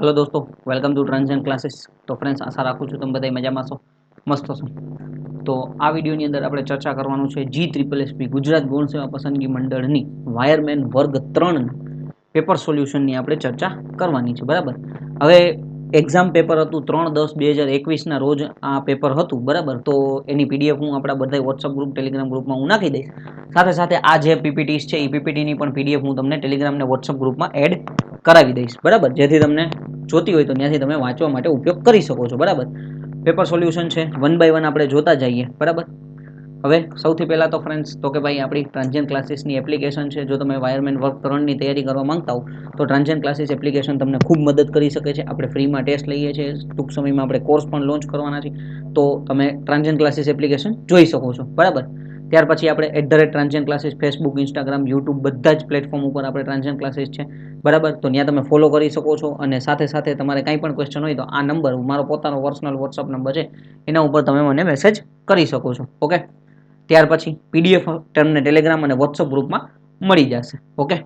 Hello दोस्तों, welcome to transaction classes. तो friends, आशा રાખું છું તમે બધા મજામાં છો, મસ્ત છો। તો આ વિડીયોની અંદર આપણે ચર્ચા કરવાનું છે GSSSB ગુજરાત ગૌણ સેવા પસંદગી મંડળની વાયરમેન વર્ગ 3 પેપર સોલ્યુશનની આપણે ચર્ચા કરવાની છે। બરાબર, હવે એક્ઝામ પેપર હતું 3/10/2021 ના રોજ આ પેપર હતું। બરાબર, તો એની પીડીએફ હું આપણા બધા વોટ્સઅપ ગ્રુપ ટેલિગ્રામ ગ્રુપમાં હું નાખી દઈશ। સાથે સાથે આ જે પીપીટીસ છે એ પીપીટીની પણ પીડીએફ હું તમને ટેલિગ્રામ ને વોટ્સઅપ ગ્રુપમાં એડ કરાવી દઈશ। બરાબર, જેથી તમને જોતી હોય તો ત્યાંથી તમે વાંચવા માટે ઉપયોગ કરી શકો છો। બરાબર, પેપર સોલ્યુશન છે, 1 બાય 1 આપણે જોતા જઈએ। બરાબર, હવે સૌથી પહેલા તો ફ્રેન્ડ્સ તો કે ભાઈ આપણી ટ્રાન્ઝેક્શન ક્લાસીસની એપ્લિકેશન છે। જો તમે વાયરમેન વર્ગ 3ની તૈયારી કરવા માંગતા હો તો ટ્રાન્ઝેક્શન ક્લાસીસ એપ્લિકેશન તમને ખૂબ મદદ કરી શકે છે। આપણે ફ્રીમાં ટેસ્ટ લઈએ છીએ, ટૂંક સમયમાં આપણે કોર્સ પણ લોન્ચ કરવાના છે, તો તમે ટ્રાન્ઝેક્શન ક્લાસીસ એપ્લિકેશન જોઈ શકો છો। બરાબર, ત્યાર પછી આપણે @transaction classes Facebook, Instagram, YouTube બધા જ પ્લેટફોર્મ ઉપર આપણે ટ્રાન્ઝેક્શન ક્લાસીસ છે। બરાબર, તો ત્યાં તમે ફોલો કરી શકો છો। અને સાથે સાથે તમારે કંઈ પણ ક્વેશ્ચન હોય તો આ નંબર, મારો પોતાનો પર્સનલ વોટ્સઅપ નંબર છે, એના ઉપર તમે મને મેસેજ કરી શકો છો। ઓકે, ત્યાર પછી પીડીએફ તમને ટેલિગ્રામ અને વોટ્સઅપ ગ્રુપમાં મળી જશે। ઓકે,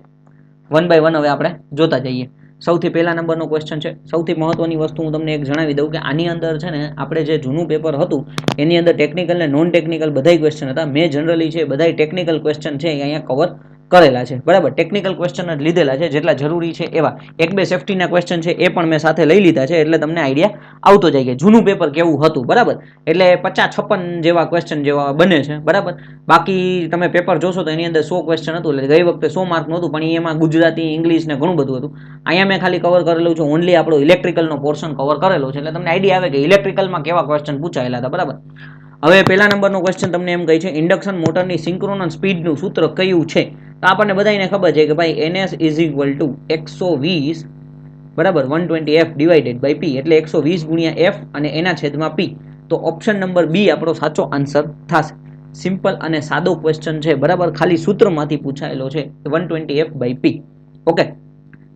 1 બાય 1 હવે આપણે જોતા જઈએ। સૌથી પહેલા નંબરનો ક્વેશ્ચન છે, સૌથી મહત્વની વસ્તુ હું તમને એક જણાવી દઉં કે આની અંદર છે ને આપણે જે જૂનું પેપર હતું એની અંદર ટેકનિકલ ને નોન ટેકનિકલ બધાય ક્વેશ્ચન હતા। મેં જનરલી છે બધાય ટેકનિકલ ક્વેશ્ચન છે એ અહીંયા કવર કરેલા છે। બરાબર, ટેકનિકલ ક્વેશ્ચન જ લીધેલા છે, જેટલા જરૂરી છે એવા। એક બે સેફ્ટીના ક્વેશ્ચન છે એ પણ મેં સાથે લઈ લીધા છે, એટલે તમને આઈડિયા આવતો જાય કે જૂનું પેપર કેવું હતું। બરાબર, એટલે 50-56 જેવા ક્વેશ્ચન જેવા બને છે। બરાબર, બાકી તમે પેપર જોશો તો એની અંદર 100 ક્વેશ્ચન હતું, એટલે ગઈ વખતે 100 માર્કનું હતું, પણ એમાં ગુજરાતી, ઇંગ્લિશ ને ઘણું બધું હતું। અહીંયા મેં ખાલી કવર કરેલું છે ઓનલી આપણો ઇલેક્ટ્રિકલનો પોર્શન કવર કરેલો છે, એટલે તમને આઈડિયા આવે કે ઇલેક્ટ્રિકલમાં કેવા ક્વેશ્ચન પૂછાયેલા હતા। બરાબર, હવે પહેલા નંબરનો ક્વેશ્ચન તમને એમ કહે છે ઇન્ડક્શન મોટરની સિંક્રોનસ સ્પીડનું સૂત્ર કયું છે? તો આપણને બધાને ખબર છે કે ભાઈ NS = 120, બરાબર, 120F ડિવાઇડેડ બાય P, એટલે 120 ગુણ્યા F અને એના છેદમાં P। તો ઓપ્શન નંબર બી આપણો સાચો આન્સર થશે। સિમ્પલ અને સાદો ક્વેશ્ચન છે। બરાબર, ખાલી સૂત્રમાંથી પૂછાયેલો છે, 120F બાય P। ઓકે,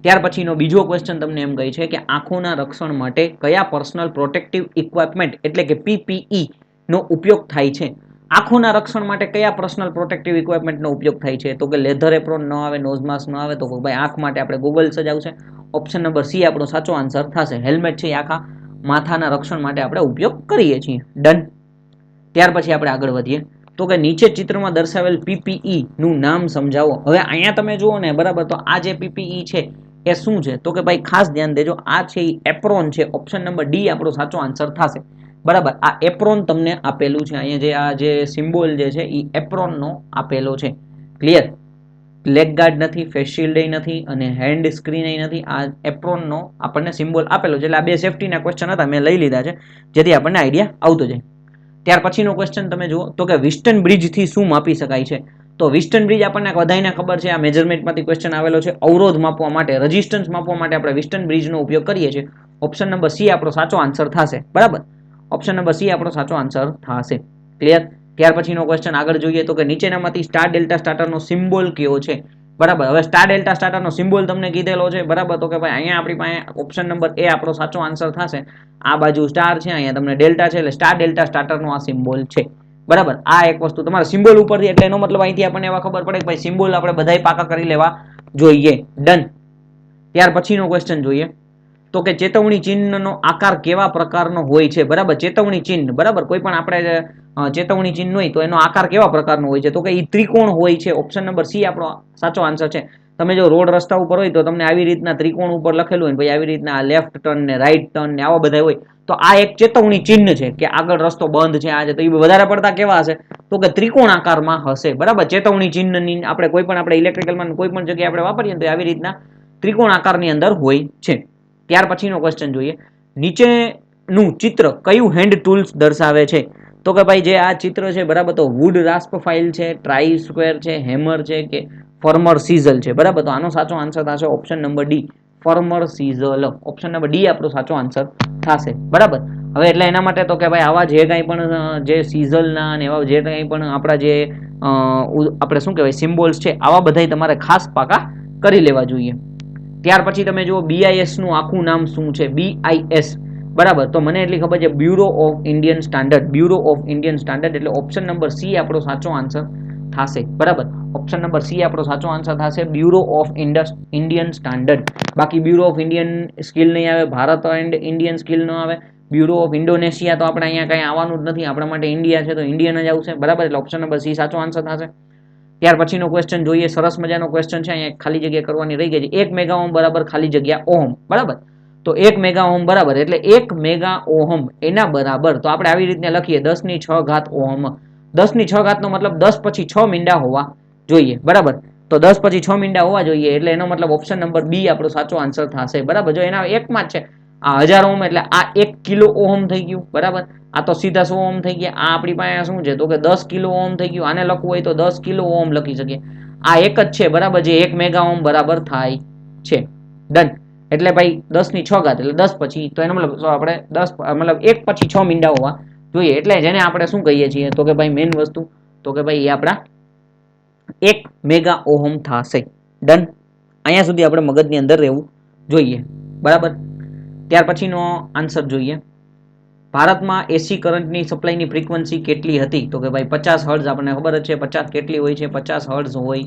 ત્યાર પછીનો બીજો ક્વેશ્ચન તમને એમ કહે છે કે આંખોના રક્ષણ માટે કયા પર્સનલ પ્રોટેક્ટિવ ઇક્વિપમેન્ટ એટલે કે PPE નો ઉપયોગ થાય છે? આંખોના રક્ષણ માટે કયા પર્સનલ પ્રોટેક્ટિવ ઇક્વિપમેન્ટનો ઉપયોગ થાય છે? તો કે લેધર એપ્રોન ન આવે, નોઝ માસ્ક ન આવે, તો ભાઈ આંખ માટે આપણે ગોગલ્સ જ આવશે। ઓપ્શન નંબર સી આપણો સાચો આન્સર થશે। હેલ્મેટ છે એ આખા માથાના રક્ષણ માટે આપણે ઉપયોગ કરીએ છીએ। ડન, ત્યાર પછી આપણે આગળ વધીએ તો કે નીચે ચિત્રમાં દર્શાવેલ PPE નું નામ સમજાવો। હવે અહીંયા તમે જુઓ ને, બરાબર, તો આ જે PPE છે એ શું છે? તો કે ભાઈ ખાસ ધ્યાન દેજો, આ છે એ એપ્રોન છે। ઓપ્શન નંબર ડી આપણો સાચો આન્સર થશે। બરાબર, આ એપ્રોન તમને આપેલું છે, અહીંયા જે સિમ્બોલ જે છે એ એપ્રોનનો આપેલો છે। ક્લિયર, લેગ ગાર્ડ નથી, ફેસ શિલ્ડ નથી અને હેન્ડ સ્ક્રીન નથી, આ એપ્રોનનો આપણને સિમ્બોલ આપેલો છે। એટલે આ બે સેફ્ટીના ક્વેશ્ચન હતા, મેં લઈ લીધા છે, જેથી આપણને આઈડિયા આવતો જાય। ત્યાર પછીનો ક્વેશ્ચન તમે જુઓ તો કે વિસ્ટન બ્રિજથી શું માપી શકાય છે? તો વિસ્ટન બ્રિજ આપણને બધાને ખબર છે, આ મેજરમેન્ટમાંથી ક્વેશ્ચન આવેલો છે। અવરોધ માપવા માટે, રેઝિસ્ટન્સ માપવા માટે આપણે વિસ્ટન બ્રિજનો ઉપયોગ કરીએ છીએ। ઓપ્શન નંબર સી આપણો સાચો આન્સર થશે। બરાબર, ઓપ્શન નંબર સી આપણો સાચો આન્સર થશે। ક્લિયર, ત્યાર પછીનો ક્વેશ્ચન આગળ જોઈએ તો કે નીચેનામાંથી સ્ટાર ડેલ્ટા સ્ટાર્ટરનો સિમ્બોલ કયો છે? બરાબર, હવે સ્ટાર ડેલ્ટા સ્ટાર્ટરનો સિમ્બોલ તમને કીધેલો છે। બરાબર, તો કે ભાઈ અહીંયા આપણી પાસે ઓપ્શન નંબર એ આપણો સાચો આન્સર થશે। આ બાજુ સ્ટાર છે, અહીંયા તમને ડેલ્ટા છે, એટલે સ્ટાર ડેલ્ટા સ્ટાર્ટરનો આ સિમ્બોલ છે। બરાબર, આ એક વસ્તુ તમારા સિમ્બોલ ઉપરથી, એટલે એનો મતલબ અહીંથી આપણને એવા ખબર પડે કે ભાઈ સિમ્બોલ આપણે બધાય પાકા કરી લેવા જોઈએ। ડન, ત્યાર પછીનો ક્વેશ્ચન જોઈએ તો કે ચેતવણી ચિહ્નનો આકાર કેવા પ્રકારનો હોય છે? બરાબર, ચેતવણી ચિહ્ન, બરાબર, કોઈ પણ આપણે ચેતવણી ચિહ્ન હોય તો એનો આકાર કેવા પ્રકારનો હોય છે? તો કે એ ત્રિકોણ હોય છે। ઓપ્શન નંબર સી આપણો સાચો આન્સર છે। તમે જો રોડ રસ્તા ઉપર હોય તો તમને આવી રીતના ત્રિકોણ ઉપર લખેલું હોય, ભાઈ આવી રીતના લેફ્ટ ટર્ન ને રાઈટ ટર્ન ને આવા બધા હોય, તો આ એક ચેતવણી ચિહ્ન છે કે આગળ રસ્તો બંધ છે, આ છે। તો એ વધારે પડતા કેવા હશે? તો કે ત્રિકોણ આકારમાં હશે। બરાબર, ચેતવણી ચિહ્નની આપણે કોઈ પણ આપણે ઇલેક્ટ્રિકલમાં કોઈ પણ જગ્યાએ આપણે વાપરીએ તો આવી રીતના ત્રિકોણ આકારની અંદર હોય છે। ત્યાર પછીનો ક્વેશ્ચન જોઈએ, નીચેનું ચિત્ર કયું હેન્ડ ટૂલ્સ દર્શાવે છે? તો કે ભાઈ જે આ ચિત્ર છે, બરાબર, તો વુડ રાસ્પ ફાઇલ છે, ટ્રાઈ સ્ક્વેર છે, હેમર છે કે ફર્મર સિઝલ છે? બરાબર, તો આનો સાચો આન્સર થશે ઓપ્શન નંબર ડી, ફર્મર સિઝલ। ઓપ્શન નંબર ડી આપણો સાચો આન્સર થશે। બરાબર, હવે એટલે એના માટે તો કે ભાઈ આવા જે કંઈ પણ જે સિઝલના અને એવા જે કંઈ પણ આપણા જે આપણે શું કહેવાય સિમ્બોલ્સ છે, આવા બધાય તમારે ખાસ પાકા કરી લેવા જોઈએ। ત્યાર પછી તમે જુઓ BIS નું આખું નામ શું છે? BIS, બરાબર, તો મને એટલી ખબર છે bureau of Indian standard, bureau of Indian standard, એટલે ઓપ્શન નંબર સી આપણો સાચો આન્સર થશે, બરાબર. ઓપ્શન નંબર સી આપણો સાચો આન્સર થશે, બ્યુરો ઓફ ઇન્ડિયન સ્ટાન્ડર્ડ. બાકી બ્યુરો ઓફ ઇન્ડિયન સ્કિલ નહીં આવે, ભારત એન્ડ ઇન્ડિયન સ્કિલ ન આવે, બ્યુરો ઓફ ઇન્ડોનેશિયા તો આપણે અહીંયા કંઈ આવવાનું જ નથી, આપણા માટે ઇન્ડિયા છે તો ઇન્ડિયન જ આવશે, બરાબર. એટલે ઓપ્શન નંબર સી સાચો આન્સર થશે. ત્યાર પછીનો ક્વેશ્ચન જોઈએ, સરસ મજાનો ક્વેશ્ચન છે, અહીંયા ખાલી જગ્યા કરવાની રહી ગઈ છે. 1 મેગા ઓહમ બરાબર ખાલી જગ્યા ઓહમ, બરાબર. તો 1 મેગા ઓહમ બરાબર એટલે 1 મેગા ઓહમ એના બરાબર, તો આપણે આવી રીતે લખીએ 10⁶ ઓહમ. 10⁶ નો મતલબ 10 પછી 6 મીંડા હોવા જોઈએ, બરાબર. તો 10 પછી 6 મીંડા હોવા જોઈએ એટલે એનો મતલબ ઓપ્શન નંબર બી આપણો સાચો આન્સર થશે, બરાબર. જો એના એકમાં જ છે આ 1000 ઓહમ એટલે આ 1 કિલો ઓહમ થઈ ગયું, બરાબર. આ તો સીધા 100 ઓહમ થઈ ગયા. આ આપણી પાસે શું છે તો કે 10 કિલો ઓહમ થઈ ગયું. આને લખવું હોય તો 10 કિલો ઓહમ લખી શકીએ. આ એક જ છે, બરાબર, જે 1 મેગા ઓહમ બરાબર થાય છે. ડન. એટલે ભાઈ 10⁶ એટલે 10 પછી, તો એનો મતલબ આપણે 10 મતલબ 1 પછી 6 મીંડા હોવા જોઈએ, એટલે જેને આપણે શું કહીએ છીએ તો કે ભાઈ મેઇન વસ્તુ તો કે ભાઈ એ આપણા 1 મેગા ઓહમ થશે. ડન. અહીંયા સુધી આપણે મગજની અંદર રહેવું જોઈએ, બરાબર. ત્યાર પછીનો આન્સર જોઈએ, ભારતમાં એસી કરંટની સપ્લાયની ફ્રીક્વન્સી કેટલી હતી તો કે ભાઈ 50 હર્ટ્ઝ. આપણને ખબર જ છે 50 કેટલી હોય છે, 50 હર્ટ્ઝ હોય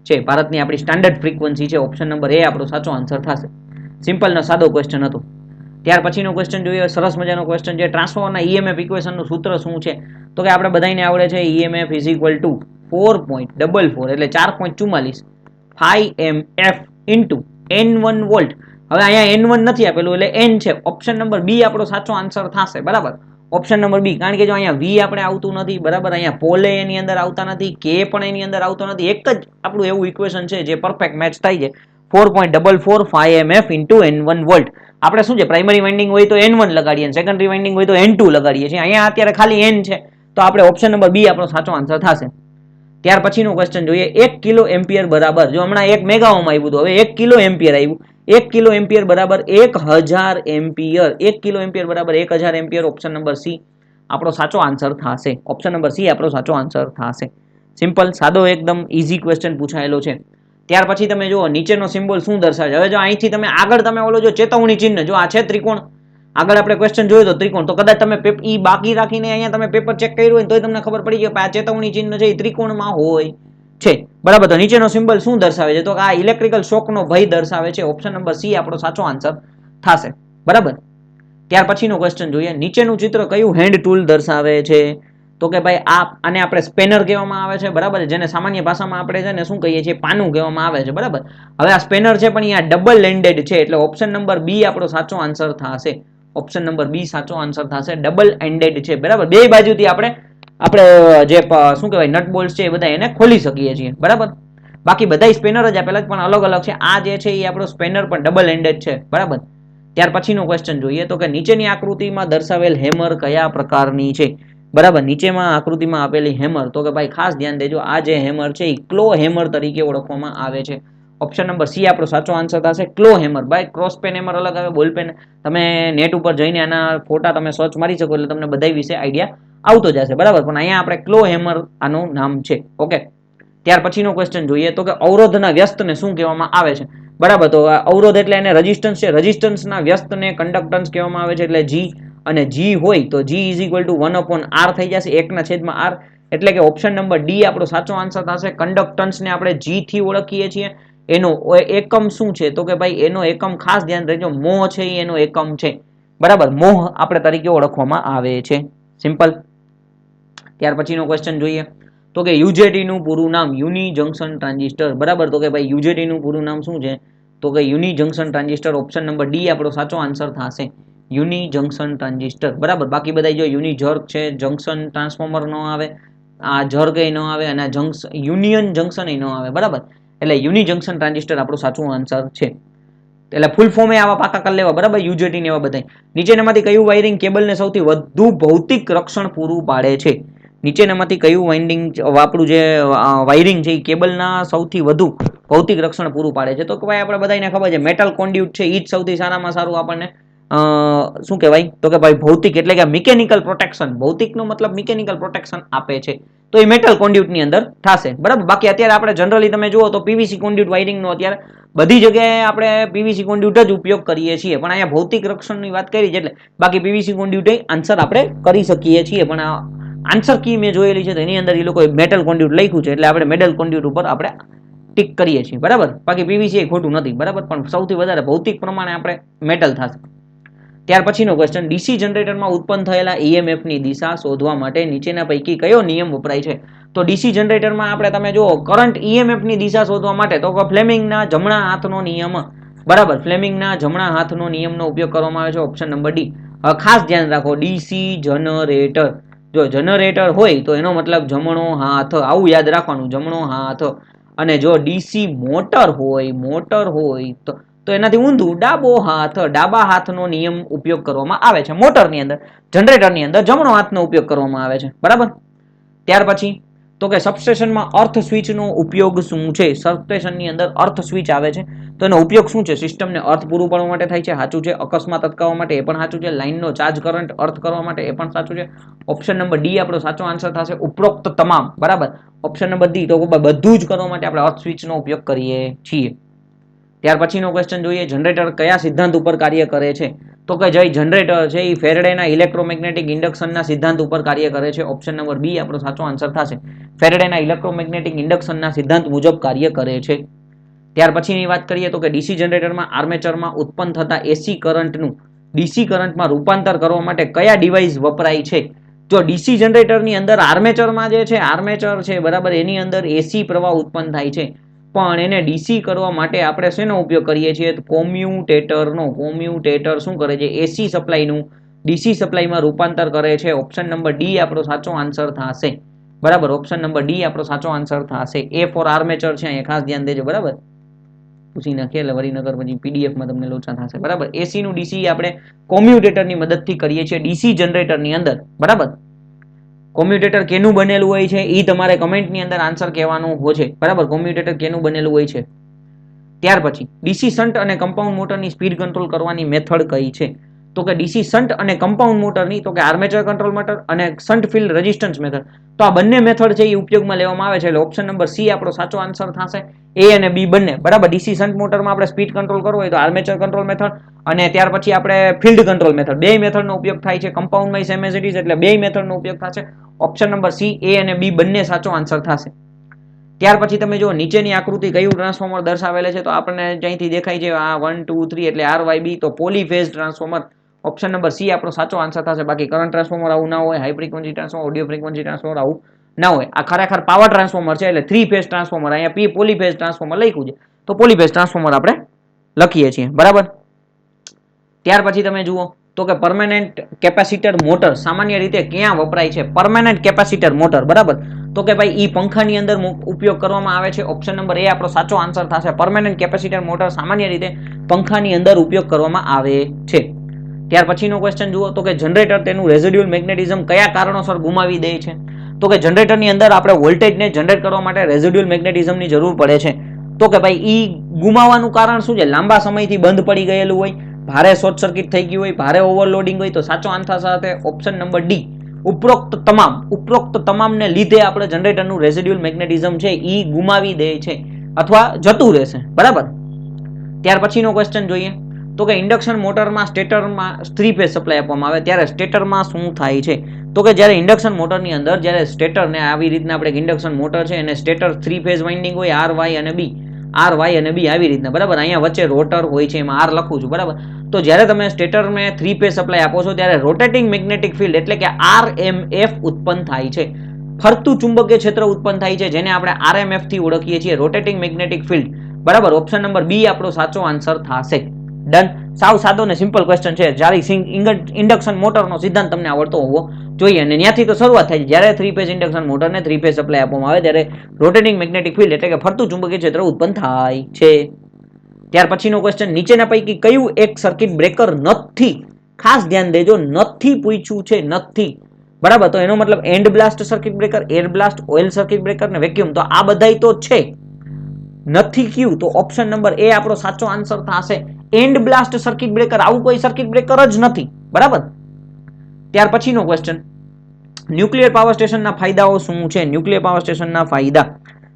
છે. ભારતની આપણી સ્ટાન્ડર્ડ ફ્રીક્વન્સી છે. ઓપ્શન નંબર એ આપણો સાચો આન્સર થશે. સિમ્પલ ને સાદો ક્વેશ્ચન હતો. ત્યાર પછીનો ક્વેશ્ચન જોઈએ, સરસ મજાનો ક્વેશ્ચન છે, ટ્રાન્સફોર્મરના ઈએમએફ ઇક્વેશનનું સૂત્ર શું છે તો કે આપણે બધાને આવડે છે ઈએમએફ ઇઝ ઇક્વલ ટુ 4.44 એટલે 4.44 5mf ઇન્ટુ n1 વોલ્ટ. હવે અહીંયા n1 નથી આપેલું એટલે n છે. ઓપ્શન નંબર બી આપણો સાચો આન્સર થશે, બરાબર. ઓપ્શન નંબર બી, કારણ કે જો અહીંયા વી આપણે આવતું નથી, બરાબર, અહીંયા પોલે એની અંદર આવતા નથી, કે પણ એની અંદર આવતો નથી. એક જ આપણું એવું ઇક્વેશન છે જે પરફેક્ટ મેચ થાય છે, 4.44 5mf ઇન્ટુ n1 વોલ્ટ. આપણે શું છે પ્રાઇમરી વાઇન્ડિંગ હોય તો n1 લગાડીએ, સેકન્ડરી વાઇન્ડિંગ હોય તો n2 લગાડીએ છીએ. અહીંયા અત્યારે ખાલી n છે તો આપણે ઓપ્શન નંબર બી આપણો સાચો આન્સર થશે. ત્યાર પછીનો ક્વેશ્ચન જોઈએ, 1 કિલો એમ્પિયર બરાબર, જો હમણાં 1 મેગા ઓહમ આવ્યું હતું, હવે 1 કિલો એમ્પિયર આવ્યું. 1 કિલો એમ્પિયર બરાબર 1000 એમ્પિયર. 1 કિલો એમ્પિયર બરાબર 1000 એમ્પિયર. ઓપ્શન નંબર સી આપણો સાચો આન્સર થશે. ઓપ્શન નંબર સી આપણો સાચો આન્સર થશે. સિમ્પલ, સાદો, એકદમ ઈઝી ક્વેશ્ચન પૂછાયેલો છે. ત્યાર પછી તમે જુઓ નીચેનો સિમ્બોલ શું દર્શાવે છે. હવે જો અહીંથી તમે આગળ તમે ઓલો જો ચેતવણી ચિહ્ન, જો આ છે ત્રિકોણ, આગળ આપણે ક્વેશ્ચન જોયો તો ત્રિકોણ, તો કદાચ તમે ઈ બાકી રાખીને અહીંયા તમે પેપર ચેક કર્યું હોય તો તમને ખબર પડી જાય કે આ ચેતવણી ચિહ્ન છે એ ત્રિકોણમાં હોય છે, બરાબર. તો નીચેનો સિમ્બોલ શું દર્શાવે છે તો આ ઇલેક્ટ્રિકલ શોકનો ભય દર્શાવે છે. ઓપ્શન નંબર સી આપણો સાચો આન્સર થશે, બરાબર. ત્યાર પછીનો ક્વેશ્ચન જોઈએ, નીચેનું ચિત્ર કયું હેન્ડ ટૂલ દર્શાવે છે તો કે ભાઈ આને આપણે સ્પેનર કહેવામાં આવે છે, બરાબર, જેને સામાન્ય ભાષામાં આપણે છે ને શું કહીએ છીએ પાનું કહેવામાં આવે છે, બરાબર. હવે આ સ્પેનર છે પણ અહીંયા ડબલ એન્ડેડ છે એટલે ઓપ્શન નંબર બી આપણો સાચો આન્સર થશે. ઓપ્શન નંબર બી સાચો આન્સર થશે. ડબલ એન્ડેડ છે, બરાબર. બે બાજુથી આપણે જે શું કહેવાય નટ બોલ્ટ છે એ બધા એને ખોલી શકીએ છીએ, બરાબર. બાકી બધા સ્પેનર જ આપેલા પણ અલગ અલગ છે. આ જે છે એ આપણો સ્પેનર પણ ડબલ એન્ડેડ છે, બરાબર. ત્યાર પછીનો ક્વેશ્ચન જોઈએ તો કે નીચેની આકૃતિમાં દર્શાવેલ હેમર કયા પ્રકારની છે, બરાબર. નીચેમાં આકૃતિમાં આપેલી હેમર, તો કે ભાઈ ખાસ ધ્યાન દેજો, આ જે હેમર છે એ ક્લો હેમર તરીકે ઓળખવામાં આવે છે. ઓપ્શન નંબર સી આપણો સાચો આન્સર થશે. ક્લો હેમર. ભાઈ ક્રોસ પેન હેમર અલગ આવે, બોલ પેન. તમે નેટ ઉપર જઈને આના ફોટા તમે સર્ચ મારી શકો એટલે તમને બધા વિશે આઈડિયા આવતો જશે, બરાબર. પણ અહીંયા આપણે ક્લો હેમર આનું નામ છે, ઓકે. ત્યાર પછીનો ક્વેશ્ચન જોઈએ તો કે અવરોધના વ્યસ્તને શું કહેવામાં આવે છે, બરાબર. તો અવરોધ એટલે એને રેઝિસ્ટન્સ છે, રેઝિસ્ટન્સના વ્યસ્તને કન્ડક્ટન્સ કહેવામાં આવે છે, એટલે જી. અને જી હોય તો જી ઇઝ ઇક્વલ ટુ 1/r થઈ જશે, 1/r. એટલે કે ઓપ્શન નંબર ડી આપણો સાચો આન્સર થશે. કન્ડક્ટન્સને આપણે જી થી ઓળખીએ છીએ. એનો એકમ શું છે તો કે ભાઈ એનો એકમ ખાસ ધ્યાન રાખજો, મોહ છે એનો એકમ છે, બરાબર. મોહ આપણે તરીકે ઓળખવામાં આવે છે. સિમ્પલ. ત્યાર પછીનો ક્વેશ્ચન જોઈએ તો કે યુજેટી નું પૂરું નામ યુની જંકશન ટ્રાન્ઝિસ્ટર, બરાબર. તો કે ભાઈ યુજેટી નું પૂરું નામ શું છે તો કે uni junction transistor. Option number D આપણો સાચો આન્સર થશે. યુની જંકશન ટ્રાન્ઝિસ્ટર, બરાબર. બાકી બધા જો યુની જર્ક છે, જંકશન ટ્રાન્સફોર્મર નો આવે, આ જર્ક એ ન આવે, અને યુનિયન જંકશન એ ન આવે, બરાબર. એટલે યુની જંકશન ટ્રાન્ઝિસ્ટર આપણો સાચો આન્સર છે. એટલે ફૂલ ફોર્મ આવા પાકા કરી લેવા, બરાબર. યુજેટી ને એવા બધા. નીચેનામાંથી કયું વાયરિંગ કેબલને સૌથી વધુ ભૌતિક રક્ષણ પૂરું પાડે છે? નીચેનામાંથી કયું આપણું જે વાયરિંગ છે એ કેબલના સૌથી વધુ ભૌતિક રક્ષણ પૂરું પાડે છે? તો કે ભાઈ આપણે બધાને ખબર છે મેટલ કોન્ડ્યુટ છે એ જ સૌથી સારામાં સારું આપણને શું કહેવાય તો કે ભાઈ ભૌતિક એટલે કે મિકેનિકલ પ્રોટેક્શન. ભૌતિકનો મતલબ મિકેનિકલ પ્રોટેક્શન આપે છે, તો એ મેટલ કોન્ડ્યુટની અંદર થશે, બરાબર. બાકી અત્યારે આપણે જનરલી તમે જુઓ તો પીવીસી કોન્ડ્યુટ વાયરિંગનો અત્યારે બધી જગ્યાએ આપણે પીવીસી કોન્ડ્યુટ જ ઉપયોગ કરીએ છીએ, પણ અહીંયા ભૌતિક રક્ષણની વાત કરી છે એટલે બાકી પીવીસી કોન્ડ્યુટ આન્સર આપણે કરી શકીએ છીએ. પણ આન્સર કી મેં જોયેલી છે તો એની અંદર એ લોકોએ મેટલ કોન્ડ્યુટ લખ્યું છે એટલે આપણે મેટલ કોન્ડ્યુટ ઉપર આપણે ટીક કરીએ છીએ, બરાબર. બાકી પીવીસી ખોટું નથી, બરાબર, પણ સૌથી વધારે ભૌતિક પ્રમાણે આપણે મેટલ થશે. ત્યાર પછીનો ક્વેશ્ચન, ડીસી જનરેટરમાં ઉત્પન્ન થયેલા ઈએમએફની દિશા શોધવા માટે નીચેના પૈકી કયો નિયમ વપરાય છે? તો ડીસી જનરેટરમાં આપણે તમે જુઓ કરંટ ઈએમએફની દિશા શોધવા માટે તો ફ્લેમિંગના જમણા હાથનો નિયમ, બરાબર, ફ્લેમિંગના જમણા હાથનો નિયમનો ઉપયોગ કરવામાં આવે છે, ઓપ્શન નંબર ડી. ખાસ ધ્યાન રાખો, ડીસી જનરેટર, જો જનરેટર હોય તો એનો મતલબ જમણો હાથ, આવું યાદ રાખવાનું, જમણો હાથ. અને જો ડીસી મોટર હોય તો એનાથી ઊંધું ડાબો હાથ, ડાબા હાથનો નિયમ ઉપયોગ કરવામાં આવે છે મોટરની અંદર. જનરેટરની અંદર જમણો હાથનો ઉપયોગ કરવામાં આવે છે, બરાબર. ત્યાર પછી તો કે સબસ્ટેશનમાં અર્થ સ્વિચનો ઉપયોગ શું છે? સબસ્ટેશનની અંદર અર્થ સ્વિચ આવે છે તો એનો ઉપયોગ શું છે? સિસ્ટમને અર્થ પૂરું પાડવા માટે થાય છે, સાચું છે. અકસ્માત અટકાવવા માટે, એ પણ સાચું છે. લાઇનનો ચાર્જ કરંટ અર્થ કરવા માટે, એ પણ સાચું છે. ઓપ્શન નંબર ડી આપણો સાચો આન્સર થશે, ઉપરોક્ત તમામ, બરાબર. ઓપ્શન નંબર ડી, તો બધું જ કરવા માટે આપણે અર્થ સ્વિચનો ઉપયોગ કરીએ છીએ. ત્યાર પછીનો ક્વેશ્ચન જોઈએ, જનરેટર કયા સિદ્ધાંત ઉપર કાર્ય કરે છે? તો કે જે જનરેટર છે એ ફેરેડેના ઇલેક્ટ્રોમેગ્નેટિક ઇન્ડક્શનના સિદ્ધાંત ઉપર કાર્ય કરે છે. ઓપ્શન નંબર બી આપણો સાચો આન્સર થશે, ફેરેડેના ઇલેક્ટ્રોમેગ્નેટિક ઇન્ડક્શનના સિદ્ધાંત મુજબ કાર્ય કરે છે. ત્યાર પછીની વાત કરીએ તો કે ડીસી જનરેટરમાં આર્મેચરમાં ઉત્પન્ન થતા એસી કરંટનું ડીસી કરંટમાં રૂપાંતર કરવા માટે કયા ડિવાઇસ વપરાય છે? જો ડીસી જનરેટરની અંદર આર્મેચરમાં જે છે, આર્મેચર છે, બરાબર, એની અંદર એસી પ્રવાહ ઉત્પન્ન થાય છે, પણ એને ડીસી કરવા માટે આપણે શેનો ઉપયોગ કરીએ છીએ? કોમ્યુટેટરનો. કોમ્યુટેટર શું કરે છે? એસી સપ્લાયનું ડીસી સપ્લાયમાં રૂપાંતર કરે છે. ઓપ્શન નંબર ડી આપણો સાચો આન્સર થશે, બરાબર. ઓપ્શન નંબર ડી આપણો સાચો આન્સર થશે. એ ફોર આર્મેચર છે, અહીંયા ખાસ ધ્યાન દેજો, બરાબર. પૂછી નાખીએ એટલે વરીનગર પછી પીડીએફમાં તમને લોચા થશે, બરાબર. એસી નું ડીસી આપણે કોમ્યુટેટરની મદદથી કરીએ છીએ ડીસી જનરેટરની અંદર, બરાબર. કોમ્યુટેટર કેનું બનેલું હોય છે એ તમારે કમેન્ટની અંદર આન્સર કહેવાનું હોય છે, બરાબર. કોમ્યુટેટર કેનું બનેલું હોય છે. ત્યાર પછી ડીસી શન્ટ અને કમ્પાઉન્ડ મોટરની સ્પીડ કંટ્રોલ કરવાની મેથડ કઈ છે? તો કે ડીસી શન્ટ અને કમ્પાઉન્ડ મોટરની, તો કે આર્મેચર કંટ્રોલ મેથડ અને શન્ટ ફિલ્ડ રેઝિસ્ટન્સ મેથડ. તો આ બંને મેથડ છે એ ઉપયોગમાં લેવામાં આવે છે એટલે ઓપ્શન નંબર સી આપણો સાચો આન્સર થશે. એ અને બી બંને, બરાબર. ડીસી શન્ટ મોટરમાં આપણે સ્પીડ કંટ્રોલ કરવો હોય તો આર્મેચર કંટ્રોલ મેથડ, અને ત્યાર પછી આપણે ફિલ્ડ કંટ્રોલ મેથડ, બે મેથડનો ઉપયોગ થાય છે. કમ્પાઉન્ડમાં સેમ એઝ ઇટ ઇઝ એટલે બે મેથડનો ઉપયોગ થશે. ઓપ્શન નંબર સી, એ અને બી બંને સાચો આન્સર થશે. ત્યાર પછી તમે જો નીચેની આકૃતિ કયું ટ્રાન્સફોર્મર દર્શાવેલે છે? તો આપણને જ્યાંથી દેખાય છે આ 1 2 3 એટલે RYB, તો polyphase transformer. Option number C આપણો સાચો આન્સર થશે. બાકી કરંટ ટ્રાન્સફોર્મર આવું ના હોય, high frequency transformer, audio frequency transformer આવું ના હોય. આ ખરેખર પાવર ટ્રાન્સફોર્મર છે એટલે 3 ફેઝ ટ્રાન્સફોર્મર, અહીંયા પોલીફેઝ ટ્રાન્સફોર્મર લખ્યું છે તો પોલીફેઝ ટ્રાન્સફોર્મર આપણે લખીએ છીએ, બરાબર. ત્યાર પછી તમે જુઓ તો કે પરમેનન્ટ કેપેસિટર મોટર સામાન્ય રીતે ક્યાં વપરાય છે? પરમેનન્ટ કેપેસિટર મોટર, બરાબર. તો કે ભાઈ ઈ પંખાની અંદર ઉપયોગ કરવામાં આવે છે. ઓપ્શન નંબર એ આપણો સાચો આન્સર થશે. પરમેનન્ટ કેપેસિટર મોટર સામાન્ય રીતે પંખાની અંદર ઉપયોગ કરવામાં આવે છે. ત્યાર પછીનો ક્વેશ્ચન જુઓ તો કે જનરેટર તેનું રેઝિડ્યુઅલ મેગ્નેટિઝમ કયા કારણોસર ગુમાવી દે છે? તો કે જનરેટરની અંદર આપણે વોલ્ટેજને જનરેટ કરવા માટે રેઝિડ્યુઅલ મેગ્નેટિઝમની જરૂર પડે છે. તો કે ભાઈ ઈ ગુમાવવાનું કારણ શું છે? લાંબા સમયથી બંધ પડી ગયેલું હોય, ભારે શોર્ટ સર્કિટ થઈ ગયું હોય, ભારે ઓવરલોડિંગ હોય. તો સાચો આન્સર સાથે ઓપ્શન નંબર ડી, ઉપરોક્ત તમામને લીધે આપણે જનરેટરનું રેઝિડ્યુઅલ મેગ્નેટિઝમ છે ઈ ગુમાવી દે છે અથવા જતું રહેશે, બરાબર. ત્યાર પછીનો ક્વેશ્ચન જોઈએ તો કે ઇન્ડક્શન મોટરમાં સ્ટેટરમાં 3 ફેઝ સપ્લાય આપવામાં આવે ત્યારે સ્ટેટરમાં શું થાય છે? તો કે જ્યારે ઇન્ડક્શન મોટરની અંદર જ્યારે સ્ટેટરને આવી રીતના આપણે ઇન્ડક્શન મોટર છે અને સ્ટેટર 3 ફેઝ વાઇન્ડિંગ હોય, આર વાય અને બી, આવી રીતના, બરાબર. અહીંયા વચ્ચે રોટર હોય છે, એમાં આર લખું છું, બરાબર. તો જ્યારે તમે સ્ટેટરને 3 ફેઝ સપ્લાય આપો છો ત્યારે રોટેટિંગ મેગ્નેટિક ફિલ્ડ એટલે કે RMF ઉત્પન્ન થાય છે. ફરતું ચુંબકીય ક્ષેત્ર ઉત્પન્ન થાય છે જેને આપણે RMF થી ઓળખીએ છીએ, રોટેટિંગ મેગ્નેટિક ફિલ્ડ, બરાબર. ઓપ્શન નંબર બી આપણો સાચો આન્સર થશે. ડન. સાવ સાદો ને સિમ્પલ ક્વેશ્ચન છે. જ્યારે ઇન્ડક્શન મોટરનો સિદ્ધાંત તમને આવડતો હોવો જોઈએ અને ત્યાંથી તો શરૂઆત થાય છે. જ્યારે 3 ફેઝ ઇન્ડક્શન મોટરને 3 ફેઝ સપ્લાય આપવામાં આવે ત્યારે રોટેટિંગ મેગ્નેટિક ફિલ્ડ એટલે કે ફરતું ચુંબકીય ક્ષેત્ર ઉત્પન્ન થાય છે. ત્યાર પછીનો ક્વેશ્ચન, નીચેના પૈકી કયું એક સર્કિટ બ્રેકર નથી? ખાસ ધ્યાન દેજો, નથી પૂછ્યું છે, નથી, બરાબર. તો એનો મતલબ and blast circuit breaker, air blast, oil circuit breaker ને વેક્યુમ. તો આ બધાય તો છે, નથી કયું? તો ઓપ્શન નંબર એ આપણો સાચો આન્સર થશે, એન્ડ બ્લાસ્ટ સર્કિટ બ્રેકર. આવું કોઈ સર્કિટ બ્રેકર જ નથી, બરાબર. ત્યાર પછીનો ક્વેશ્ચન, ન્યુક્લિયર પાવર સ્ટેશનના ફાયદાઓ શું છે? ન્યુક્લિયર પાવર સ્ટેશનના ફાયદા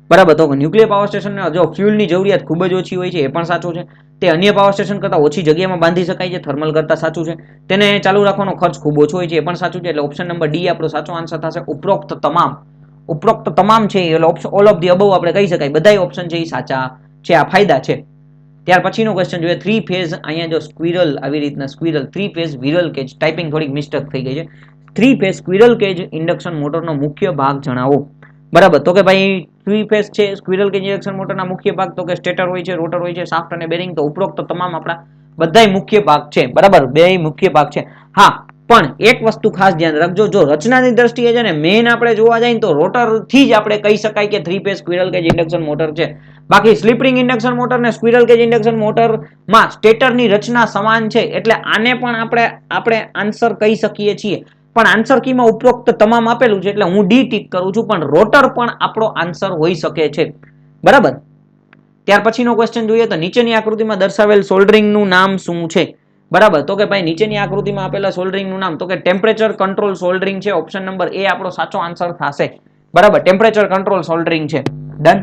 બરાબર. તો ન્યુક્લિયર પાવર સ્ટેશનને જો ફ્યુલની જરૂરિયાત ખૂબ જ ઓછી હોય છે એ પણ સાચું છે. તે અન્ય પાવર સ્ટેશન કરતાં ઓછી જગ્યામાં બાંધી શકાય છે થર્મલ કરતાં સાચું છે. તેને ચાલુ રાખવાનો ખર્ચ ખૂબ ઓછો હોય છે એ પણ સાચું છે. એટલે ઓપ્શન નંબર ડી આપણો સાચો આન્સર થશે. ઉપરોક્ત તમામ છે એટલે ઓલ ઓફ ધી અબવ આપણે કહી શકાય. બધા ઓપ્શન છે એ સાચા છે. આ ફાયદા છે. ત્યાર પછીનો ક્વેશ્ચન જોઈએ. 3 ફેઝ અહીંયા જો સ્ક્વિરલ આવી રીતના squirrel 3 phase Viral cage typing થોડીક મિસ્ટેક થઈ ગઈ છે. 3 ફેઝ સ્ક્વિરલ કેજ ઇન્ડક્શન મોટરનો મુખ્ય ભાગ જણાવો. બરાબર. તો કે ભાઈ 3 ફેઝ છે સ્ક્વિરલ કેજ ઇન્ડક્શન મોટરના મુખ્ય ભાગ તો કે સ્ટેટર હોય છે, રોટર હોય છે, શાફ્ટ અને બેરિંગ. તો ઉપરોક્ત તમામ આપણા બધાય મુખ્ય ભાગ છે. બરાબર. બે મુખ્ય ભાગ છે. હા, પણ એક વસ્તુ ખાસ ધ્યાન રાખજો. જો રચનાની દ્રષ્ટિએ છે ને મેઇન આપણે જોવા જઈએ તો રોટર થી જ આપણે કહી શકાય કે 3 phase squirrel cage induction motor છે. બાકી સ્લિપ રિંગ ઇન્ડક્શન મોટર ને સ્ક્વિરલ કેજ ઇન્ડક્શન મોટરમાં સ્ટેટરની રચના સમાન છે. એટલે આને પણ આપણે આન્સર કહી શકીએ છીએ. પણ આન્સર કીમાં ઉપરોક્ત તમામ આપેલું છે એટલે હું ડી ટીક કરું છું. પણ રોટર પણ આપણો આન્સર હોઈ શકે છે. બરાબર. ત્યાર પછીનો ક્વેશ્ચન જોઈએ તો નીચેની આકૃતિમાં દર્શાવેલ સોલ્ડરિંગનું નામ શું છે? બરાબર. તો કે ભાઈ નીચેની આકૃતિમાં આપેલા સોલ્ડરિંગનું નામ તો કે ટેમ્પરેચર કંટ્રોલ સોલ્ડરિંગ છે. ઓપ્શન નંબર એ આપણો સાચો આન્સર થશે. બરાબર. ટેમ્પરેચર કંટ્રોલ સોલ્ડરિંગ છે. ડન.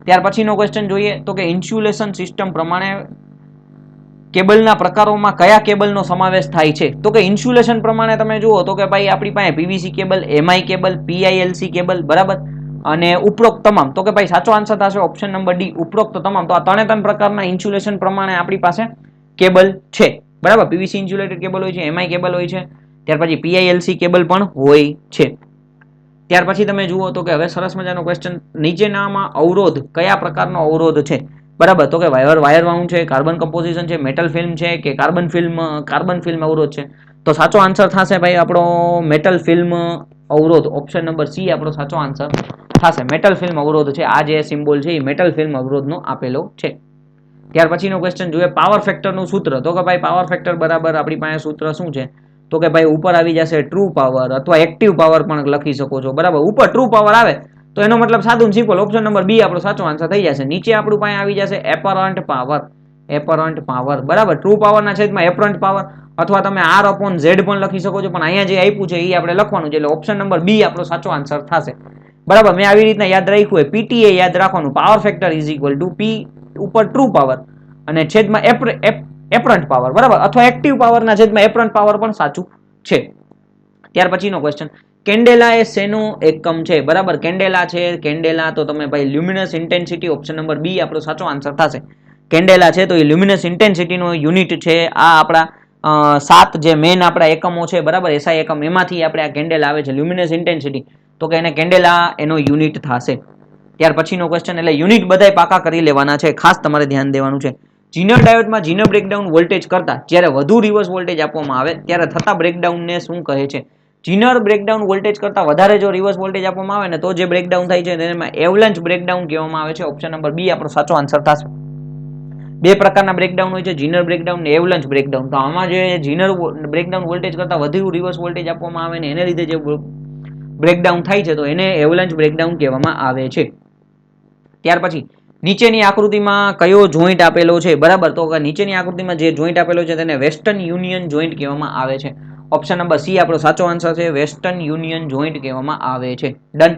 ત્યાર પછીનો ક્વેશ્ચન જોઈએ તો કે ઇન્સ્યુલેશન સિસ્ટમ પ્રમાણે કેબલના પ્રકારોમાં કયા કેબલનો સમાવેશ થાય છે? તો કે ઇન્સ્યુલેશન પ્રમાણે તમે જુઓ તો કે ભાઈ આપણી પાસે PVC cable, MI cable, PILC cable. બરાબર. અને ઉપરોક્ત તમામ તો કે ભાઈ સાચો આન્સર થશે ઓપ્શન નંબર ડી ઉપરોક્ત તમામ. તો આ ત્રણ પ્રકારના ઇન્સ્યુલેશન પ્રમાણે આપણી પાસે કેબલ છે. બરાબર. પીવીસી ઇન્સ્યુલેટેડ કેબલ હોય છે, એમઆઈ કેબલ હોય છે, ત્યાર પછી પીઆઈએલસી કેબલ પણ હોય છે. ત્યાર પછી તમે જુઓ તો કે હવે સરસ મજાનો ક્વેશ્ચન. નીચેનામાં અવરોધ કયા પ્રકારનો અવરોધ છે? બરાબર. તો કે વાયર વાઉન્ડ છે, કાર્બન કમ્પોઝિશન છે, મેટલ ફિલ્મ છે કે કાર્બન ફિલ્મ અવરોધ છે? તો સાચો આન્સર થશે ભાઈ આપણો મેટલ ફિલ્મ અવરોધ. ઓપ્શન નંબર સી આપણો સાચો આન્સર થશે. મેટલ ફિલ્મ અવરોધ છે. આ જે સિમ્બોલ છે એ મેટલ ફિલ્મ અવરોધનો આપેલો છે. ત્યાર પછીનો ક્વેશ્ચન જોઈએ. પાવર ફેક્ટરનું સૂત્ર. તો કે ભાઈ પાવર ફેક્ટર બરાબર આપણી પાસે સૂત્ર શું છે? તો કે ભાઈ ઉપર આવી જશે ટ્રુ પાવર અથવા એક્ટિવ પાવર પણ લખી શકો છો. બરાબર. ઉપર ટ્રુ પાવર આવે તો એનો મતલબ સાદું સિમ્પલ. ઓપ્શન નંબર બી આપણો સાચો આન્સર થઈ જશે. નીચે આપણું પાસે આવી જશે એપરન્ટ પાવર. Apparent power. બરાબર. ટ્રુ પાવરના છેદમાં એપરન્ટ પાવર અથવા તમે આર અપોન ઝેડ પણ લખી શકો છો. પણ અહીંયા જે આપ્યું છે એ આપણે લખવાનું છે. એટલે ઓપ્શન નંબર બી આપણો સાચો આન્સર થશે. બરાબર. મેં આવી રીતના યાદ રાખ્યું હોય પીટીએ યાદ રાખવાનું. Power factor is equal to P ઉપર ટ્રુ પાવર અને છેદમાં એપરન્ટ પાવર. બરાબર. અથવા એક્ટિવ પાવરના છેદમાં એપરન્ટ પાવર પણ સાચું છે. ત્યાર પછીનો ક્વેશ્ચન. કેન્ડેલા એ શેનો એકમ છે? બરાબર. કેન્ડેલા છે. કેન્ડેલા તો તમે ભાઈ luminous intensity. Option number B આપણો સાચો આન્સર થશે. કેન્ડેલા છે તો એ લ્યુમિનસ ઇન્ટેન્સિટીનો યુનિટ છે. આ આપણા 7 જે મેઇન આપણા એકમો છે. બરાબર. એસઆઈ એકમ એમાંથી આપણે આ કેન્ડેલા આવે છે. લ્યુમિનસ ઇન્ટેન્સિટી તો કે એને કેન્ડેલા એનો યુનિટ થશે. ત્યાર પછીનો ક્વેશ્ચન. એટલે યુનિટ બધાય પાકા કરી લેવાના છે. ખાસ તમારે ધ્યાન દેવાનું છે. જીનર ડાયોડમાં જીનર બ્રેકડાઉન વોલ્ટેજ કરતા જ્યારે વધુ રિવર્સ વોલ્ટેજ આપવામાં આવે ત્યારે થતા બ્રેકડાઉનને શું કહે છે? જીનર બ્રેકડાઉન વોલ્ટેજ કરતા વધારે જો રિવર્સ વોલ્ટેજ આપવામાં આવે ને તો જે બ્રેકડાઉન થાય છે તેમાં એવલન્ચ બ્રેકડાઉન કહેવામાં આવે છે. ઓપ્શન નંબર બી આપણો સાચો આન્સર થશે. બે પ્રકારના બ્રેકડાઉન હોય છે, જીનર બ્રેકડાઉન અને એવલન્ચ બ્રેકડાઉન. તો આમાં જે જીનર બ્રેકડાઉન વોલ્ટેજ કરતા વધુ રિવર્સ વોલ્ટેજ આપવામાં આવે ને એને લીધે જે બ્રેકડાઉન થાય છે તો એને એવલન્ચ બ્રેકડાઉન કહેવામાં આવે છે. ત્યાર પછી નીચેની આકૃતિમાં કયો જોઈન્ટ આપેલો છે? બરાબર. તો નીચેની આકૃતિમાં જે જોઈન્ટ આપેલો છે તેને વેસ્ટર્ન યુનિયન જોઈન્ટ કહેવામાં આવે છે. ઓપ્શન નંબર સી આપણો સાચો આન્સર છે. વેસ્ટર્ન યુનિયન જોઈન્ટ કહેવામાં આવે છે. ડન.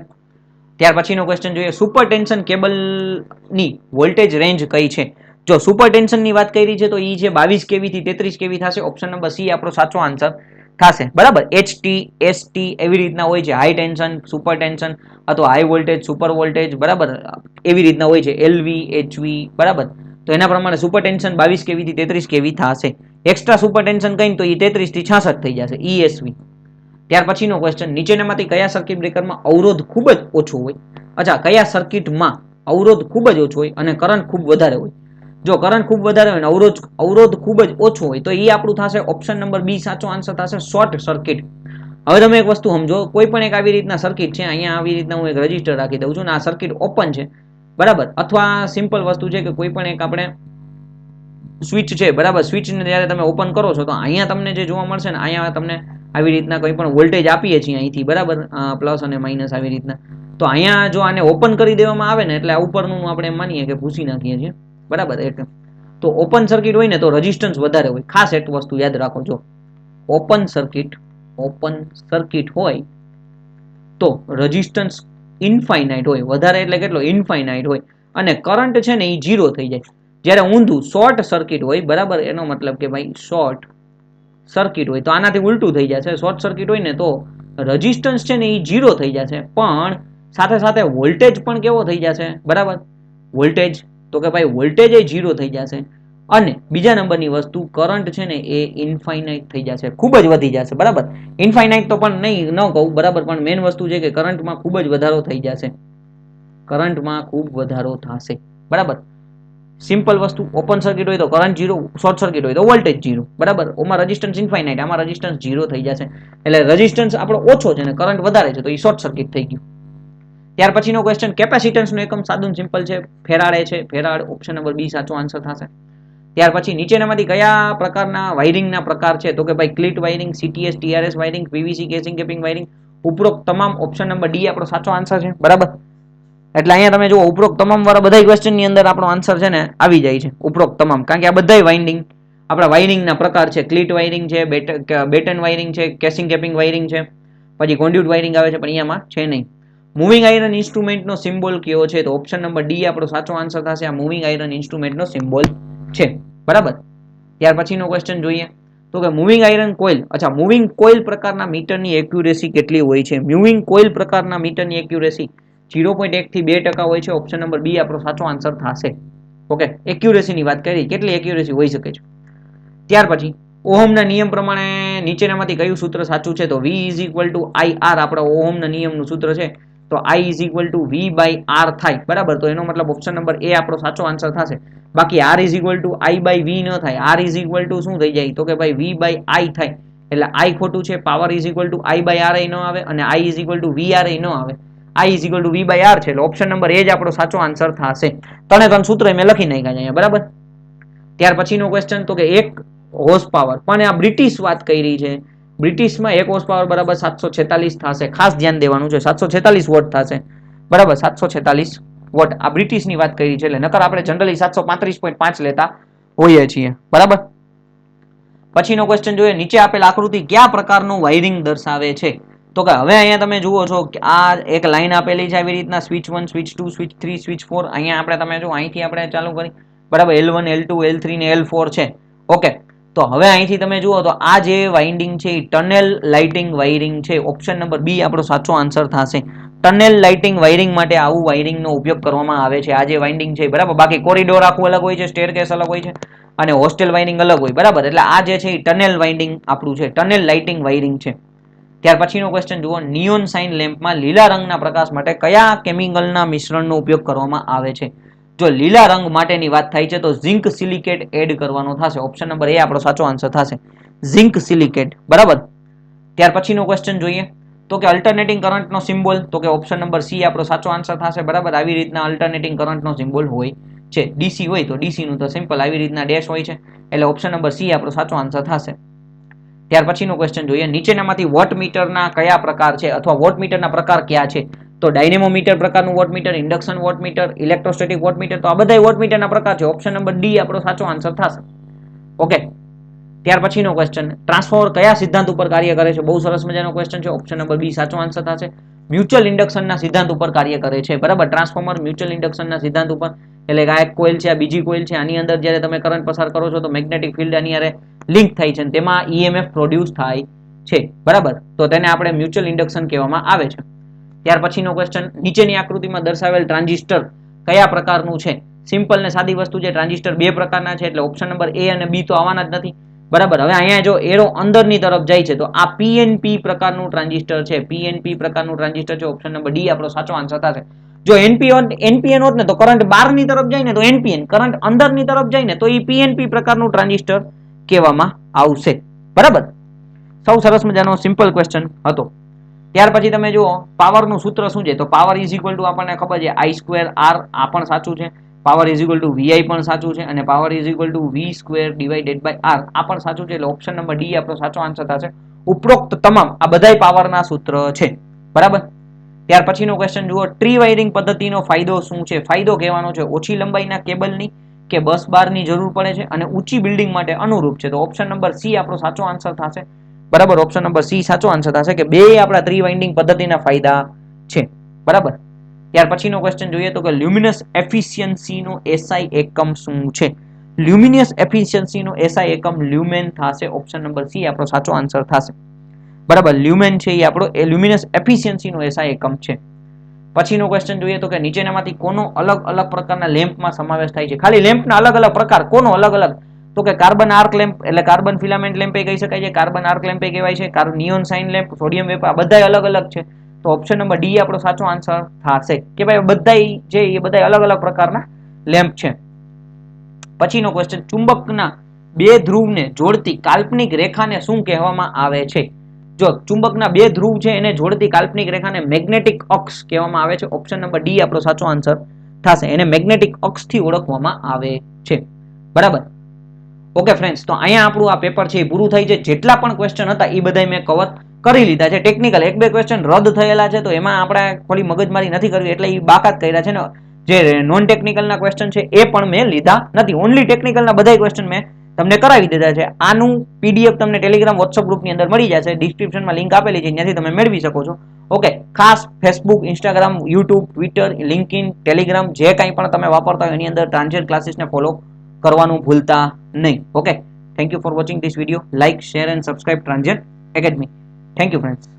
ત્યાર પછીનો ક્વેશ્ચન જોઈએ. સુપર ટેન્શન કેબલની વોલ્ટેજ રેન્જ કઈ છે? જો સુપર ટેન્શનની વાત કરી છે તો એ છે 22 કેવી થી 33 કેવી થશે. ઓપ્શન નંબર સી આપણો સાચો આન્સર થશે. બરાબર. એચટી એસટી એવી રીતના હોય છે. હાઈ ટેન્શન, સુપર ટેન્શન અથવા હાઈ વોલ્ટેજ, સુપર વોલ્ટેજ. બરાબર. એવી રીતના હોય છે. એલવી, એચવી. બરાબર. તો એના પ્રમાણે સુપર ટેન્શન 22 કેવી થી 33 કેવી થશે. એક્સ્ટ્રા સુપર ટેન્શન કઈ તો એ 33 થી 66 થઈ જશે. ઈએસવી. ત્યાર પછીનો ક્વેશ્ચન. નીચેનામાંથી કયા સર્કિટ બ્રેકરમાં અવરોધ ખૂબ જ ઓછો હોય? અચ્છા, કયા સર્કિટમાં અવરોધ ખૂબ જ ઓછો હોય અને કરંટ ખૂબ વધારે હોય? જો કરંટ ખૂબ વધારે હોય ને અવરોધ ખૂબ જ ઓછો હોય તો એ આપણું થશે ઓપ્શન નંબર બી સાચો આન્સર થશે. Short circuit. હવે તમે એક વસ્તુ સમજો. કોઈ પણ એક આવી રીતના સર્કિટ છે. અહીંયા આવી રીતના હું એક રજીસ્ટર રાખી દઉં છું ને આ સર્કિટ ઓપન છે. બરાબર. અથવા સિમ્પલ વસ્તુ છે કે કોઈ પણ એક આપણે સ્વિચ છે. બરાબર. સ્વિચને જ્યારે તમે ઓપન કરો છો તો અહીંયા તમને જે જોવા મળશે ને અહીંયા તમને આવી રીતના કોઈ પણ વોલ્ટેજ આપીએ છીએ અહીંથી. બરાબર. પ્લસ અને માઇનસ આવી રીતના. તો અહીંયા જો આને ઓપન કરી દેવામાં આવે ને એટલે આ ઉપરનું આપણે માનીએ કે ભૂસી નાખીએ છીએ. બરાબર. તો ઓપન સર્કિટ હોય ને તો રેઝિસ્ટન્સ વધારે હોય. ખાસ એક વસ્તુ યાદ રાખો. જો ઓપન સર્કિટ હોય તો રેઝિસ્ટન્સ ઇન્ફાઇનાઇટ હોય, વધારે એટલે કેટલો ઇન્ફાઇનાઇટ હોય, અને કરંટ છે ને એ 0 થઈ જાય. જ્યારે ઊંધું શોર્ટ સર્કિટ હોય, બરાબર, એનો મતલબ કે ભાઈ શોર્ટ સર્કિટ હોય તો આનાથી ઉલટું થઈ જશે. શોર્ટ સર્કિટ હોય ને તો રેઝિસ્ટન્સ છે ને એ 0 થઈ જશે, પણ સાથે સાથે વોલ્ટેજ પણ કેવો થઈ જશે, બરાબર, વોલ્ટેજ, તો કે ભાઈ વોલ્ટેજ એ 0 થઈ જશે. અને બીજા નંબરની વસ્તુ કરંટ છે ને એ ઇન્ફાઇનાઇટ થઈ જશે, ખૂબ જ વધી જશે, બરાબર. ઇન્ફાઇનાઇટ તો પણ નહીં ન કહું, બરાબર, પણ મેઇન વસ્તુ છે કે કરંટમાં ખૂબ જ વધારો થઈ જશે, કરંટમાં ખૂબ વધારો થશે, બરાબર. સિમ્પલ વસ્તુ, ઓપન સર્કિટ હોય તો કરંટ 0, શોર્ટ સર્કિટ હોય તો વોલ્ટેજ 0, બરાબર. ઓમાં રેઝિસ્ટન્સ ઇન્ફાઇનાઇટ, આમાં રેઝિસ્ટન્સ 0 થઈ જશે, એટલે રેઝિસ્ટન્સ આપણો ઓછો છે ને કરંટ વધારે છે તો એ શોર્ટ સર્કિટ થઈ ગયું. ત્યાર પછીનો ક્વેશ્ચન, કેપેસિટન્સનું એકમ સાદું સિમ્પલ છે, ફેરાડે છે, ફેરાડ, ઓપ્શન નંબર બી સાચો આન્સર થશે. ત્યાર પછી નીચેનામાંથી કયા પ્રકારના વાયરિંગના પ્રકાર છે, તો કે ભાઈ cleat wiring, CTS, TRS wiring, PVC casing capping wiring, ઉપરોક્ત તમામ, ઓપ્શન નંબર ડી આપણો સાચો આન્સર છે, બરાબર. એટલે અહીંયા તમે જુઓ ઉપરોક્ત તમામ વાળા બધા ક્વેશ્ચનની અંદર આપણો આન્સર છે ને આવી જાય છે, ઉપરોક્ત તમામ, કારણ કે આ બધા વાઇન્ડિંગ આપણા વાયરિંગના પ્રકાર છે. ક્લિટ વાયરિંગ છે, બેટન વાયરિંગ છે, કેસિંગ કેપિંગ વાયરિંગ છે, પછી કોન્ડ્યુટ વાયરિંગ આવે છે, પણ અહીંયામાં છે નહીં. મૂવિંગ આયરન ઇન્સ્ટ્રુમેન્ટનો સિમ્બોલ કયો છે, તો ઓપ્શન નંબર ડી આપણો સાચો આન્સર થશે. આ મૂવિંગ આયરન ઇન્સ્ટ્રુમેન્ટનો સિમ્બોલ છે, બરાબર. ત્યાર પછીનો ક્વેશ્ચન જોઈએ તો કે મૂવિંગ આયરન કોઇલ, અચ્છા, મૂવિંગ કોઇલ પ્રકારના મીટરની એક્યુરેસી કેટલી હોય છે? મૂવિંગ કોઇલ પ્રકારના મીટરની એક્યુરેસી 0.1 થી 2% હોય છે. ઓપ્શન નંબર બી આપણો સાચો આન્સર થશે. ઓકે, એક્યુરેસીની વાત કરી, કેટલી એક્યુરેસી હોઈ શકે છે. ત્યાર પછી ઓહમના નિયમ પ્રમાણે નીચેનામાંથી કયું સૂત્ર સાચું છે? તો V = IR આપણા ઓહમના નિયમનું સૂત્ર છે, તો I = V/R થાય, બરાબર. તો એનો મતલબ ઓપ્શન નંબર એ આપણો સાચો આન્સર થશે. બાકી R = I/V ન થાય, R શું થઈ જાય, તો કે ભાઈ V/I થાય, એટલે I ખોટું છે. પાવર I/R ન આવે અને I VR ન આવે, I V/R છે, એટલે ઓપ્શન નંબર એ જ આપણો સાચો આન્સર થશે. ત્રણ સૂત્ર મેં લખી નાખ્યા છે અહીંયા, બરાબર. ત્યાર પછીનો ક્વેશ્ચન, તો કે 1 હોર્સ પાવર, પણ આ બ્રિટિશ વાત કરી છે, બ્રિટિશમાં 1 હોર્સ પાવર બરાબર 746 થશે, ખાસ ધ્યાન દેવાનું છે, 746 વોટ થશે, બરાબર, 746 વોટ. આ બ્રિટિશની વાત કરી છે, એટલે નકર આપણે જનરલી 735.5 લેતા હોઈએ છીએ, બરાબર. પછીનો ક્વેશ્ચન જોઈએ, નીચે આપેલ આકૃતિ કયા પ્રકારનું વાયરિંગ દર્શાવે છે? તો કે હવે અહીંયા તમે જુઓ છો કે આ એક લાઈન આપેલી છે આવી રીતના, સ્વિચ 1, સ્વિચ 2, સ્વિચ 3, સ્વિચ 4. અહીંયા આપણે તમે જો અહીંથી આપણે ચાલુ કરી, બરાબર, L1, L2, L3 ને L4 છે. ઓકે, તો હવે અહીંથી તમે જુઓ તો આ જે વાઇન્ડિંગ છે એ ટનેલ લાઇટિંગ વાયરિંગ છે. ઓપ્શન નંબર બી આપણો સાચો આન્સર થશે. ટનેલ લાઇટિંગ વાયરિંગ માટે આવું વાયરિંગનો ઉપયોગ કરવામાં આવે છે, આ જે વાઇન્ડિંગ છે, બરાબર. બાકી કોરિડોર આખું અલગ હોય છે, સ્ટેરકેસ અલગ હોય છે, અને હોસ્ટેલ વાઇન્ડિંગ અલગ હોય, બરાબર. એટલે આ જે છે એ ટનેલ વાઇન્ડિંગ આપણું છે, ટનેલ લાઇટિંગ વાયરિંગ છે. ત્યાર પછીનો ક્વેશ્ચન જુઓ, નિયોન સાઇન લેમ્પમાં લીલા રંગના પ્રકાશ માટે કયા કેમિકલના મિશ્રણનો ઉપયોગ કરવામાં આવે છે? જો લીલા રંગ માટેની વાત થાય છે તો ઝિંક સિલિકેટ એડ કરવાનો થશે. ઓપ્શન નંબર એ આપણો સાચો આન્સર થશે, ઝિંક સિલિકેટ, બરાબર. ત્યાર પછીનો ક્વેશ્ચન જોઈએ તો કે અલ્ટરનેટિંગ કરંટનો સિમ્બોલ, તો કે ઓપ્શન નંબર સી આપણો સાચો આન્સર થશે, બરાબર. આવી રીતના અલ્ટરનેટિંગ કરંટનો સિમ્બોલ હોય છે. ડીસી હોય તો ડીસી નું તો સિમ્પલ આવી રીતના ડેશ હોય છે, એટલે ઓપ્શન નંબર સી આપણો સાચો આન્સર થશે. ત્યાર પછીનો ક્વેશ્ચન જોઈએ, નીચેનામાંથી વોટમીટરના કયા પ્રકાર છે, અથવા વોટમીટરના પ્રકાર કયા છે? તો ડાયનેમોમીટર પ્રકારનું wattmeter, induction wattmeter, electrostatic wattmeter, તો આ બધા વોટમીટરના પ્રકાર છે. ઓપ્શન નંબર ડી આપણો સાચો આન્સર થશે. ઓકે, ત્યાર પછીનો ક્વેશ્ચન, ટ્રાન્સફોર્મર કયા સિદ્ધાંત ઉપર કાર્ય કરે છે? બહુ સરસ મજાનો ક્વેશ્ચન છે. ઓપ્શન નંબર બી સાચો આન્સર થશે. મ્યુચ્યુઅલ ઇન્ડક્શનના સિદ્ધાંત ઉપર કાર્ય કરે છે, બરાબર. ટ્રાન્સફોર્મર મ્યુચ્યુઅલ ઇન્ડક્શનના સિદ્ધાંત ઉપર, એટલે કે આ એક કોઇલ છે, આ બીજી કોઇલ છે, આની અંદર જ્યારે તમે કરંટ પસાર કરો છો તો મેગ્નેટિક ફિલ્ડ આની હારે લિંક થાય છે, અને તેમાં EMF પ્રોડ્યુસ થાય છે, બરાબર. તો તેને આપણે મ્યુચ્યુઅલ ઇન્ડક્શન કહેવામાં આવે છે. ત્યાર પછીનો ક્વેશ્ચન, નીચેની આકૃતિમાં દર્શાવેલ ટ્રાન્ઝિસ્ટર કયા પ્રકારનું છે? સિમ્પલ ને સાદી વસ્તુ છે, ટ્રાન્ઝિસ્ટર બે પ્રકારના છે, એટલે ઓપ્શન નંબર એ અને બી તો આવવાના જ નથી, બરાબર. હવે અહીંયા જો એરો અંદરની તરફ જાય છે તો આ PNP પ્રકારનું ટ્રાન્ઝિસ્ટર છે, PNP પ્રકારનું ટ્રાન્ઝિસ્ટર છે. ઓપ્શન નંબર ડી આપણો સાચો આન્સર થશે. જો NPN હોત ને તો કરંટ બહારની તરફ જાય ને તો NPN, કરંટ અંદરની તરફ જાય ને તો એ PNP પ્રકારનું ટ્રાન્ઝિસ્ટર કહેવામાં આવશે, બરાબર. સૌ સરસ મજાનો સિમ્પલ ક્વેશ્ચન હતો. ત્યાર પછી તમે જુઓ પાવરનું સૂત્ર શું છે, તો પાવર = આપણને ખબર છે I2R, આ પણ સાચું છે. પાવર = VI પણ સાચું છે, અને પાવર V²/R આ પણ સાચું છે, એટલે ઓપ્શન નંબર ડી આપણો સાચો આન્સર થશે. ઉપરોક્ત તમામ આ બધાય પાવરના સૂત્ર છે, બરાબર. ત્યાર પછીનો ક્વેશ્ચન જુઓ, ટ્રી વાયરિંગ પદ્ધતિનો ફાયદો શું છે? ફાયદો કહેવાનો છે ઓછી લંબાઈના કેબલની કે બસ બારની જરૂર પડે છે અને ઊંચી બિલ્ડિંગ માટે અનુરૂપ છે, તો ઓપ્શન નંબર સી આપણો સાચો આન્સર થશે, બરાબર. ઓપ્શન નંબર સી સાચો આન્સર થશે કે બે આપણા ટ્રી વાઇન્ડિંગ પદ્ધતિના ફાયદા છે, બરાબર. ત્યાર પછીનો ક્વેશ્ચન જોઈએ તો કે લ્યુમિનસ એફિશિયન્સીનો એસઆઈ એકમ શું છે? લ્યુમિનસ એફિશિયન્સીનો એસઆઈ એકમ લ્યુમેન થશે. ઓપ્શન નંબર સી આપણો સાચો આન્સર થશે. બરાબર, લ્યુમેન છે એ આપણો લ્યુમિનસ એફિશિયન્સીનો એસઆઈ એકમ છે. પછીનો ક્વેશ્ચન જોઈએ તો કે નીચેનામાંથી કોનો અલગ અલગ પ્રકારના લેમ્પમાં સમાવેશ થાય છે? ખાલી લેમ્પના અલગ અલગ પ્રકાર, કોનો અલગ અલગ? તો કે કાર્બન આર્ક લેમ્પ એટલે કાર્બન ફિલામેન્ટ લેમ્પ કહી શકાય છે, કાર્બન આર્ક લેમ્પ કહેવાય છે, neon sign lamp, sodium vapour, આ બધા અલગ અલગ છે. તો ઓપ્શન નંબર ડી આપણો સાચો આન્સર થશે કે ભાઈ બધા જે એ બધા અલગ અલગ પ્રકારના લેમ્પ છે. પછીનો ક્વેશ્ચન, ચુંબકના બે ધ્રુવને જોડતી કાલ્પનિક રેખાને શું કહેવામાં આવે છે? જો ચુંબકના બે ધ્રુવ છે એને જોડતી કાલ્પનિક રેખાને મેગ્નેટિક અક્ષ કહેવામાં આવે છે. ઓપ્શન નંબર ડી આપણો સાચો આન્સર થશે. એને મેગ્નેટિક અક્ષથી ઓળખવામાં આવે છે. બરાબર, ઓકે ફ્રેન્ડ્સ, તો અહીંયા આપણું આ પેપર છે એ પૂરું થાય છે. જેટલા પણ ક્વેશ્ચન હતા એ બધા મેં કવર કરી લીધા છે. ટેકનિકલ એક બે ક્વેશ્ચન રદ થયેલા છે તો એમાં આપણે થોડી મગજમારી નથી કરવી એટલે એ બાકાત કર્યા છે ને. જે નોન ટેકનિકલના ક્વેશ્ચન છે એ પણ મેં લીધા નથી. ઓનલી ટેકનિકલના બધા ક્વેશ્ચન મેં તમને કરાવી દીધા છે. આનું પીડીએફ તમને ટેલિગ્રામ વોટ્સઅપ ગ્રુપની અંદર મળી જશે. ડિસ્ક્રિપ્શનમાં લિંક આપેલી છે, ત્યાંથી તમે મેળવી શકો છો. ઓકે, ખાસ Facebook, Instagram, YouTube, Twitter, LinkedIn, Telegram જે કંઈ પણ તમે વાપરતા હોય એની અંદર ટ્રાન્ઝેટ ક્લાસીસને ફોલો કરવાનું ભૂલતા નહીં. Okay, thank you for watching this video. Like, share and subscribe ટ્રાન્ઝેટ એકેડમી. Thank you friends.